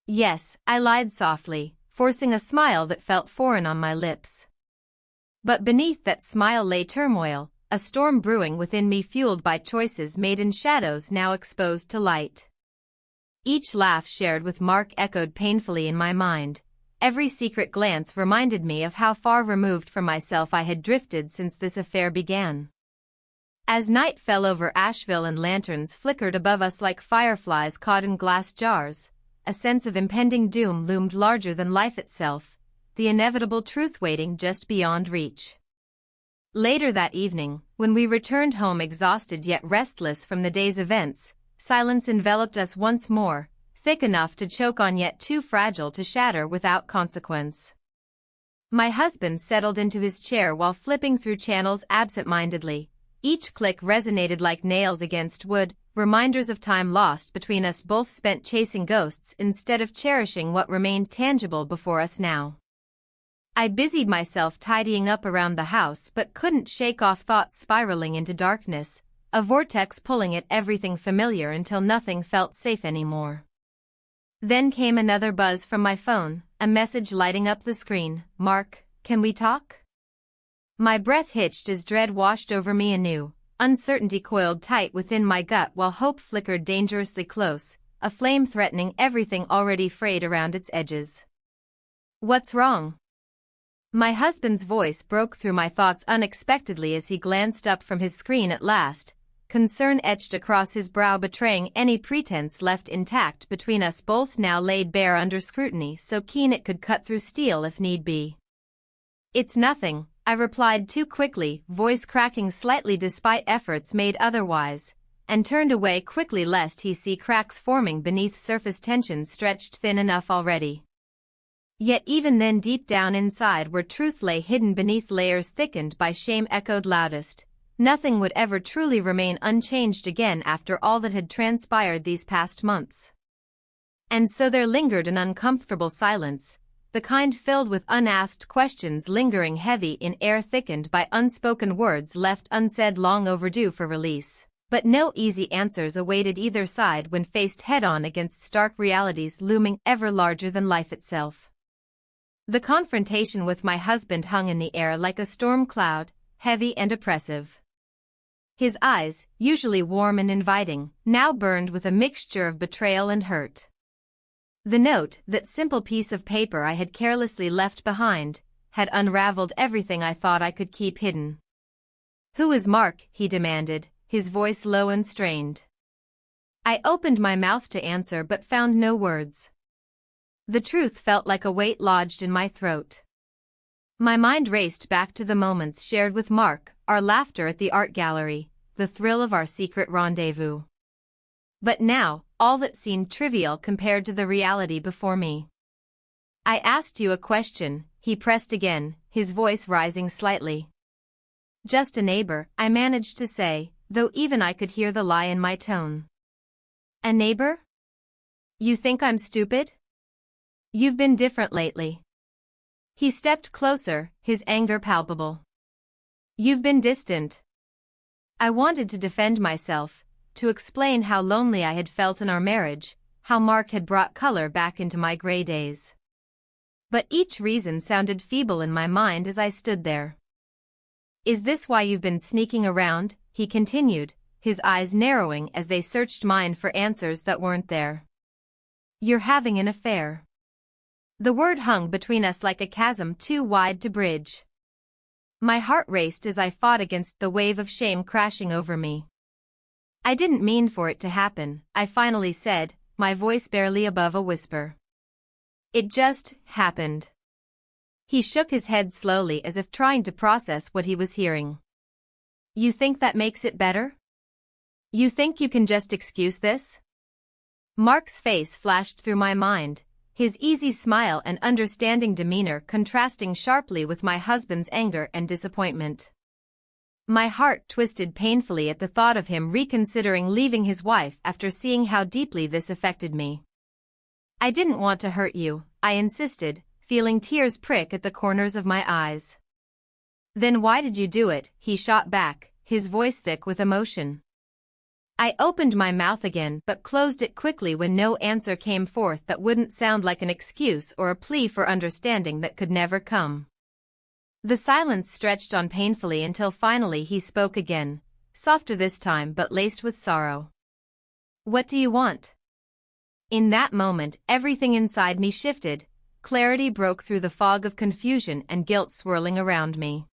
"Yes," I lied softly, forcing a smile that felt foreign on my lips. But beneath that smile lay turmoil, a storm brewing within me fueled by choices made in shadows now exposed to light. Each laugh shared with Mark echoed painfully in my mind. Every secret glance reminded me of how far removed from myself I had drifted since this affair began. As night fell over Asheville and lanterns flickered above us like fireflies caught in glass jars, a sense of impending doom loomed larger than life itself, the inevitable truth waiting just beyond reach. Later that evening, when we returned home exhausted yet restless from the day's events, silence enveloped us once more, thick enough to choke on yet too fragile to shatter without consequence. My husband settled into his chair while flipping through channels absent-mindedly. Each click resonated like nails against wood, reminders of time lost between us both spent chasing ghosts instead of cherishing what remained tangible before us now. I busied myself tidying up around the house but couldn't shake off thoughts spiraling into darkness, a vortex pulling at everything familiar until nothing felt safe anymore. Then came another buzz from my phone, a message lighting up the screen. "Mark, can we talk?" My breath hitched as dread washed over me anew. Uncertainty coiled tight within my gut while hope flickered dangerously close, a flame threatening everything already frayed around its edges. "What's wrong?" My husband's voice broke through my thoughts unexpectedly as he glanced up from his screen at last, concern etched across his brow betraying any pretense left intact between us both now laid bare under scrutiny so keen it could cut through steel if need be. "It's nothing," I replied too quickly, voice cracking slightly despite efforts made otherwise, and turned away quickly lest he see cracks forming beneath surface tensions stretched thin enough already. Yet even then deep down inside where truth lay hidden beneath layers thickened by shame echoed loudest, nothing would ever truly remain unchanged again after all that had transpired these past months. And so there lingered an uncomfortable silence, the kind filled with unasked questions lingering heavy in air thickened by unspoken words left unsaid long overdue for release. But no easy answers awaited either side when faced head-on against stark realities looming ever larger than life itself. The confrontation with my husband hung in the air like a storm cloud, heavy and oppressive. His eyes, usually warm and inviting, now burned with a mixture of betrayal and hurt. The note, that simple piece of paper I had carelessly left behind, had unraveled everything I thought I could keep hidden. "Who is Mark?" he demanded, his voice low and strained. I opened my mouth to answer but found no words. The truth felt like a weight lodged in my throat. My mind raced back to the moments shared with Mark, our laughter at the art gallery, the thrill of our secret rendezvous. But now, all that seemed trivial compared to the reality before me. "I asked you a question," he pressed again, his voice rising slightly. "Just a neighbor," I managed to say, though even I could hear the lie in my tone. "A neighbor? You think I'm stupid? You've been different lately." He stepped closer, his anger palpable. "You've been distant." I wanted to defend myself, to explain how lonely I had felt in our marriage, how Mark had brought color back into my gray days. But each reason sounded feeble in my mind as I stood there. "Is this why you've been sneaking around?" he continued, his eyes narrowing as they searched mine for answers that weren't there. "You're having an affair." The word hung between us like a chasm too wide to bridge. My heart raced as I fought against the wave of shame crashing over me. "I didn't mean for it to happen," I finally said, my voice barely above a whisper. "It just happened." He shook his head slowly as if trying to process what he was hearing. "You think that makes it better? You think you can just excuse this?" Mark's face flashed through my mind, his easy smile and understanding demeanor contrasting sharply with my husband's anger and disappointment. My heart twisted painfully at the thought of him reconsidering leaving his wife after seeing how deeply this affected me. "I didn't want to hurt you," I insisted, feeling tears prick at the corners of my eyes. "Then why did you do it?" he shot back, his voice thick with emotion. I opened my mouth again but closed it quickly when no answer came forth that wouldn't sound like an excuse or a plea for understanding that could never come. The silence stretched on painfully until finally he spoke again, softer this time but laced with sorrow. "What do you want?" In that moment everything inside me shifted, clarity broke through the fog of confusion and guilt swirling around me.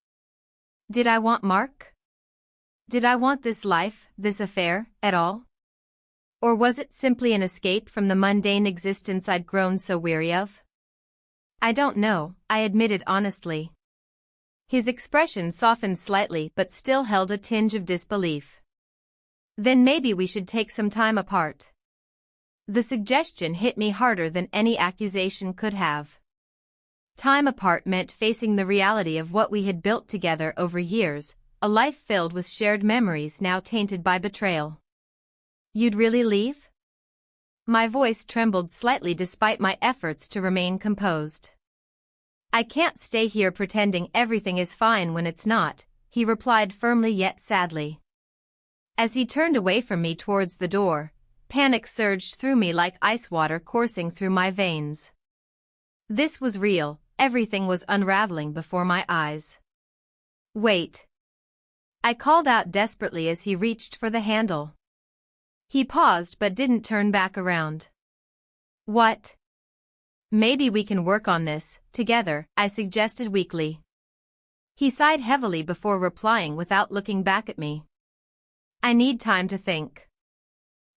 Did I want Mark? Did I want this life, this affair, at all? Or was it simply an escape from the mundane existence I'd grown so weary of? "I don't know," I admitted honestly. His expression softened slightly but still held a tinge of disbelief. "Then maybe we should take some time apart." The suggestion hit me harder than any accusation could have. Time apart meant facing the reality of what we had built together over years, a life filled with shared memories now tainted by betrayal. "You'd really leave?" My voice trembled slightly despite my efforts to remain composed. "I can't stay here pretending everything is fine when it's not," he replied firmly yet sadly. As he turned away from me towards the door, panic surged through me like ice water coursing through my veins. This was real, everything was unraveling before my eyes. "Wait." I called out desperately as he reached for the handle. He paused but didn't turn back around. "What?" Maybe we can work on this, together, I suggested weakly. He sighed heavily before replying without looking back at me. I need time to think.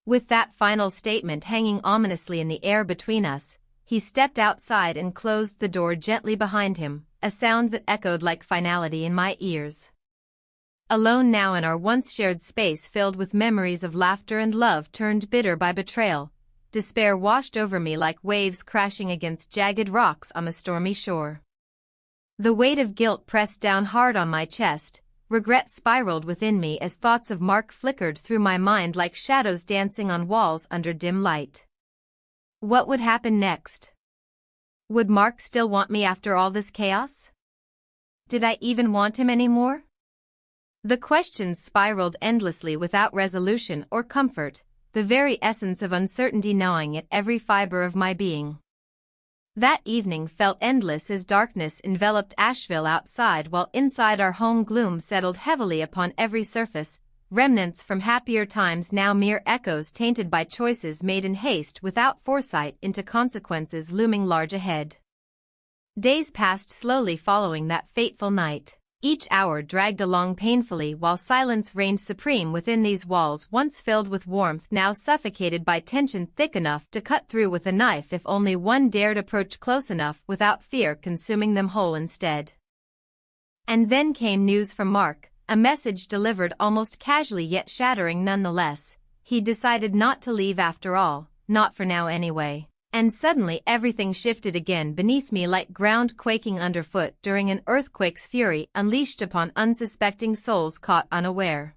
With that final statement hanging ominously in the air between us, he stepped outside and closed the door gently behind him, a sound that echoed like finality in my ears. Alone now in our once shared space filled with memories of laughter and love turned bitter by betrayal, despair washed over me like waves crashing against jagged rocks on a stormy shore. The weight of guilt pressed down hard on my chest, regret spiraled within me as thoughts of Mark flickered through my mind like shadows dancing on walls under dim light. What would happen next? Would Mark still want me after all this chaos? Did I even want him anymore? The questions spiraled endlessly without resolution or comfort, the very essence of uncertainty gnawing at every fiber of my being. That evening felt endless as darkness enveloped Asheville outside while inside our home gloom settled heavily upon every surface, remnants from happier times now mere echoes tainted by choices made in haste without foresight into consequences looming large ahead. Days passed slowly following that fateful night. Each hour dragged along painfully while silence reigned supreme within these walls once filled with warmth now suffocated by tension thick enough to cut through with a knife if only one dared approach close enough without fear consuming them whole instead. And then came news from Mark, a message delivered almost casually yet shattering nonetheless. He decided not to leave after all, not for now anyway. And suddenly everything shifted again beneath me like ground quaking underfoot during an earthquake's fury unleashed upon unsuspecting souls caught unaware.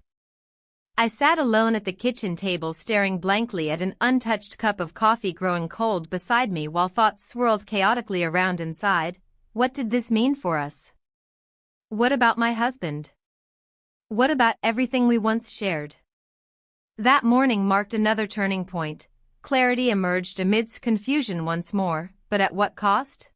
I sat alone at the kitchen table staring blankly at an untouched cup of coffee growing cold beside me while thoughts swirled chaotically around inside. What did this mean for us? What about my husband? What about everything we once shared? That morning marked another turning point. Clarity emerged amidst confusion once more, but at what cost?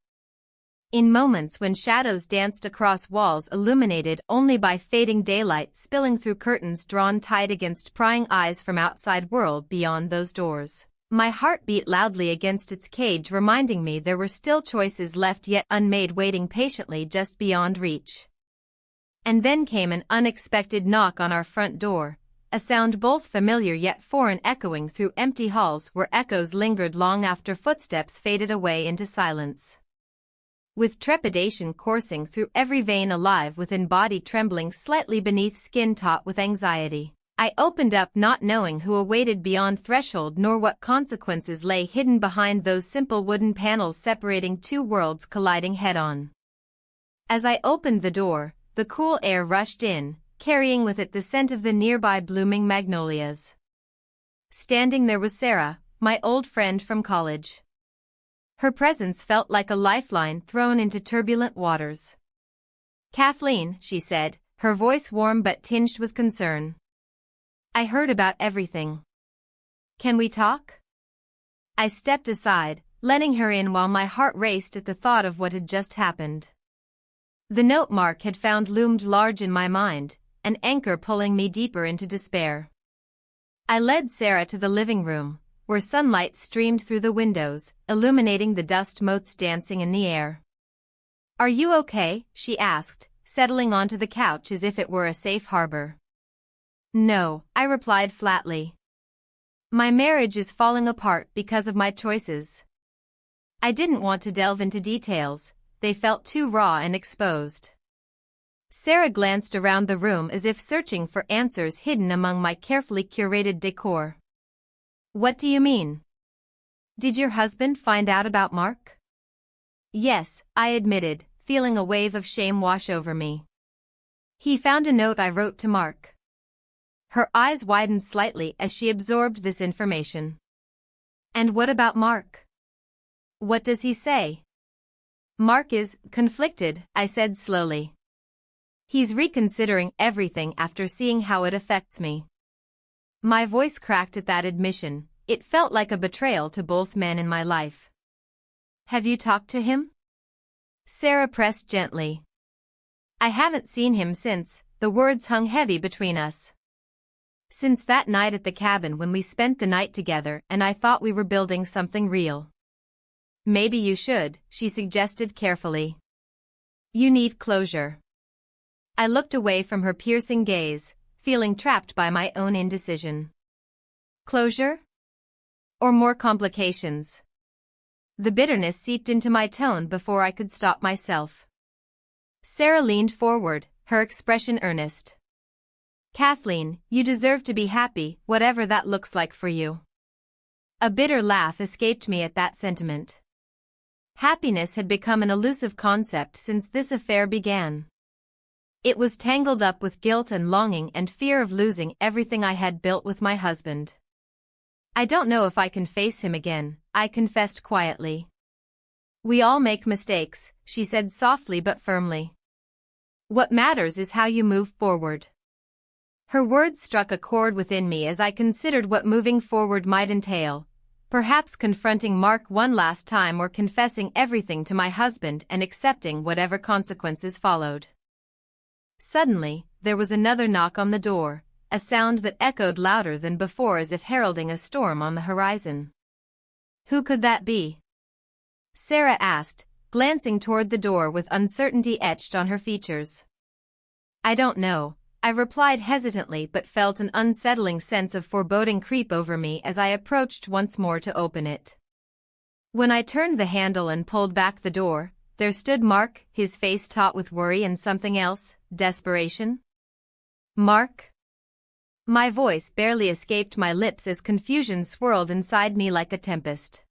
In moments when shadows danced across walls illuminated only by fading daylight spilling through curtains drawn tight against prying eyes from outside world beyond those doors, my heart beat loudly against its cage reminding me there were still choices left yet unmade waiting patiently just beyond reach. And then came an unexpected knock on our front door. A sound both familiar yet foreign echoing through empty halls where echoes lingered long after footsteps faded away into silence. With trepidation coursing through every vein alive within body trembling slightly beneath skin taut with anxiety, I opened up not knowing who awaited beyond threshold nor what consequences lay hidden behind those simple wooden panels separating two worlds colliding head-on. As I opened the door, the cool air rushed in, carrying with it the scent of the nearby blooming magnolias. Standing there was Sarah, my old friend from college. Her presence felt like a lifeline thrown into turbulent waters. "Kathleen," she said, her voice warm but tinged with concern. "I heard about everything. Can we talk?" I stepped aside, letting her in while my heart raced at the thought of what had just happened. The note Mark had found loomed large in my mind, an anchor pulling me deeper into despair. I led Sarah to the living room, where sunlight streamed through the windows, illuminating the dust motes dancing in the air. "Are you okay?" she asked, settling onto the couch as if it were a safe harbor. "No," I replied flatly. "My marriage is falling apart because of my choices." I didn't want to delve into details, they felt too raw and exposed. Sarah glanced around the room as if searching for answers hidden among my carefully curated decor. "What do you mean? Did your husband find out about Mark?" "Yes," I admitted, feeling a wave of shame wash over me. "He found a note I wrote to Mark." Her eyes widened slightly as she absorbed this information. "And what about Mark? What does he say?" "Mark is conflicted," I said slowly. "He's reconsidering everything after seeing how it affects me." My voice cracked at that admission. It felt like a betrayal to both men in my life. "Have you talked to him?" Sarah pressed gently. "I haven't seen him since," the words hung heavy between us. "Since that night at the cabin when we spent the night together and I thought we were building something real." Maybe you should, she suggested carefully. You need closure. I looked away from her piercing gaze, feeling trapped by my own indecision. Closure? Or more complications? The bitterness seeped into my tone before I could stop myself. Sarah leaned forward, her expression earnest. Kathleen, you deserve to be happy, whatever that looks like for you. A bitter laugh escaped me at that sentiment. Happiness had become an elusive concept since this affair began. It was tangled up with guilt and longing and fear of losing everything I had built with my husband. I don't know if I can face him again, I confessed quietly. We all make mistakes, she said softly but firmly. What matters is how you move forward. Her words struck a chord within me as I considered what moving forward might entail. Perhaps confronting Mark one last time or confessing everything to my husband and accepting whatever consequences followed. Suddenly, there was another knock on the door, a sound that echoed louder than before as if heralding a storm on the horizon. Who could that be? Sarah asked, glancing toward the door with uncertainty etched on her features. I don't know, I replied hesitantly but felt an unsettling sense of foreboding creep over me as I approached once more to open it. When I turned the handle and pulled back the door, there stood Mark, his face taut with worry and something else, desperation. Mark? My voice barely escaped my lips as confusion swirled inside me like a tempest.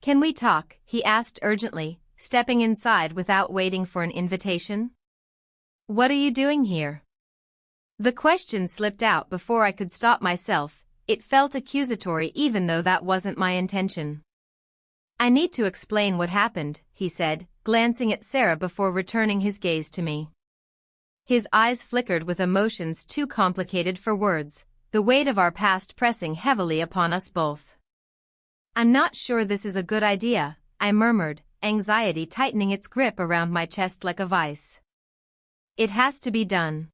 Can we talk? He asked urgently, stepping inside without waiting for an invitation. What are you doing here? The question slipped out before I could stop myself. It felt accusatory even though that wasn't my intention. I need to explain what happened, he said, glancing at Sarah before returning his gaze to me. His eyes flickered with emotions too complicated for words, the weight of our past pressing heavily upon us both. I'm not sure this is a good idea, I murmured, anxiety tightening its grip around my chest like a vice. It has to be done.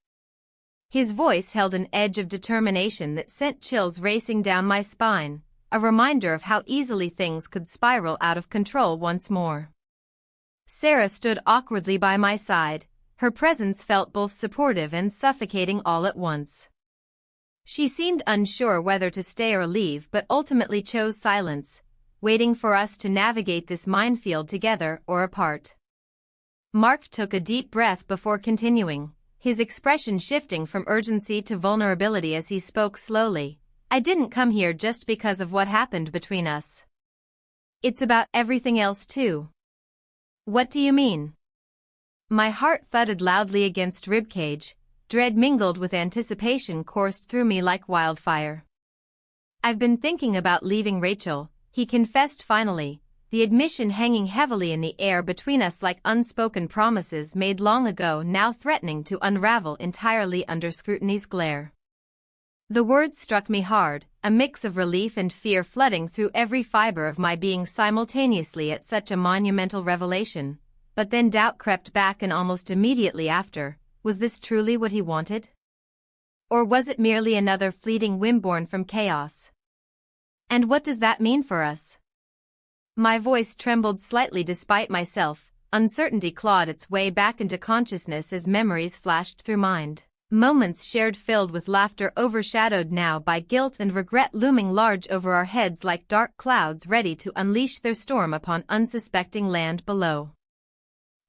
His voice held an edge of determination that sent chills racing down my spine, a reminder of how easily things could spiral out of control once more. Sarah stood awkwardly by my side, her presence felt both supportive and suffocating all at once. She seemed unsure whether to stay or leave but ultimately chose silence, waiting for us to navigate this minefield together or apart. Mark took a deep breath before continuing, his expression shifting from urgency to vulnerability as he spoke slowly. I didn't come here just because of what happened between us. It's about everything else too. What do you mean? My heart thudded loudly against ribcage, dread mingled with anticipation coursed through me like wildfire. I've been thinking about leaving Rachel, he confessed finally, the admission hanging heavily in the air between us like unspoken promises made long ago now threatening to unravel entirely under scrutiny's glare. The words struck me hard, a mix of relief and fear flooding through every fiber of my being simultaneously at such a monumental revelation, but then doubt crept back and almost immediately after, was this truly what he wanted? Or was it merely another fleeting whim born from chaos? And what does that mean for us? My voice trembled slightly despite myself, uncertainty clawed its way back into consciousness as memories flashed through mind. Moments shared filled with laughter overshadowed now by guilt and regret looming large over our heads like dark clouds ready to unleash their storm upon unsuspecting land below.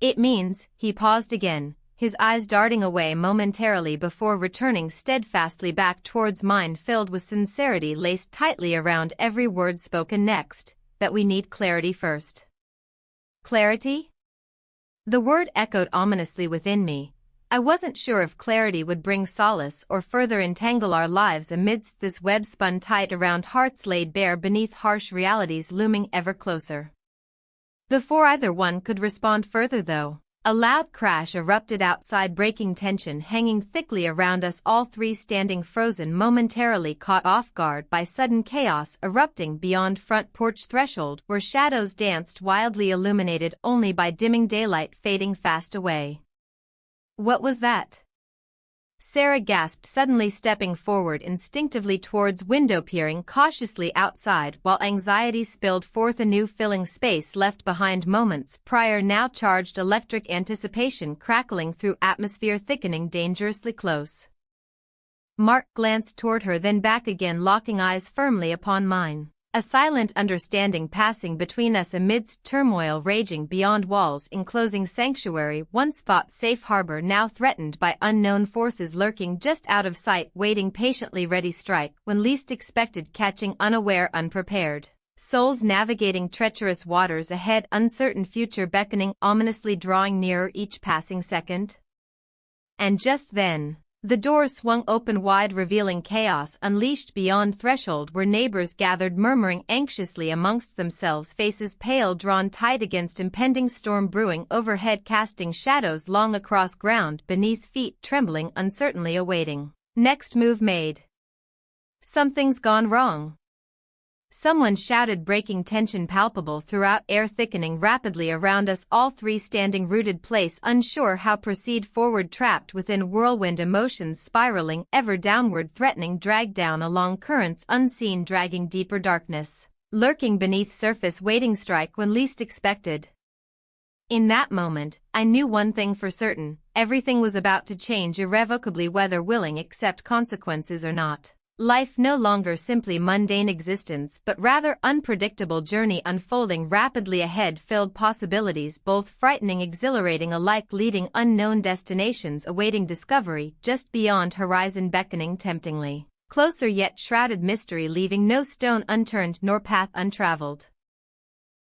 It means, he paused again, his eyes darting away momentarily before returning steadfastly back towards mine filled with sincerity laced tightly around every word spoken next, that we need clarity first. Clarity? The word echoed ominously within me. I wasn't sure if clarity would bring solace or further entangle our lives amidst this web spun tight around hearts laid bare beneath harsh realities looming ever closer. Before either one could respond further though, a loud crash erupted outside, breaking tension hanging thickly around us, all three standing frozen, momentarily caught off guard by sudden chaos erupting beyond front porch threshold where shadows danced wildly, illuminated only by dimming daylight fading fast away. What was that? Sarah gasped, suddenly stepping forward instinctively towards window, peering cautiously outside while anxiety spilled forth anew, filling space left behind moments prior. Now charged electric anticipation crackling through atmosphere, thickening dangerously close. Mark glanced toward her, then back again, locking eyes firmly upon mine. A silent understanding passing between us amidst turmoil raging beyond walls enclosing sanctuary, once thought safe harbor now threatened by unknown forces lurking just out of sight, waiting patiently, ready strike when least expected, catching unaware, unprepared. Souls navigating treacherous waters ahead, uncertain future beckoning, ominously drawing nearer each passing second. And just then, the door swung open wide, revealing chaos unleashed beyond threshold, where neighbors gathered murmuring anxiously amongst themselves, faces pale, drawn tight against impending storm brewing overhead, casting shadows long across ground beneath feet, trembling uncertainly, awaiting next move made. "Something's gone wrong," someone shouted, breaking tension palpable throughout, air thickening rapidly around us, all three standing rooted place, unsure how proceed forward, trapped within whirlwind emotions spiraling ever downward, threatening, dragged down along currents unseen, dragging deeper darkness, lurking beneath surface, waiting strike when least expected. In that moment, I knew one thing for certain: everything was about to change irrevocably, whether willing accept consequences or not. Life no longer simply mundane existence, but rather unpredictable journey unfolding rapidly ahead, filled possibilities both frightening, exhilarating alike, leading unknown destinations, awaiting discovery just beyond horizon, beckoning temptingly closer, yet shrouded mystery, leaving no stone unturned nor path untraveled.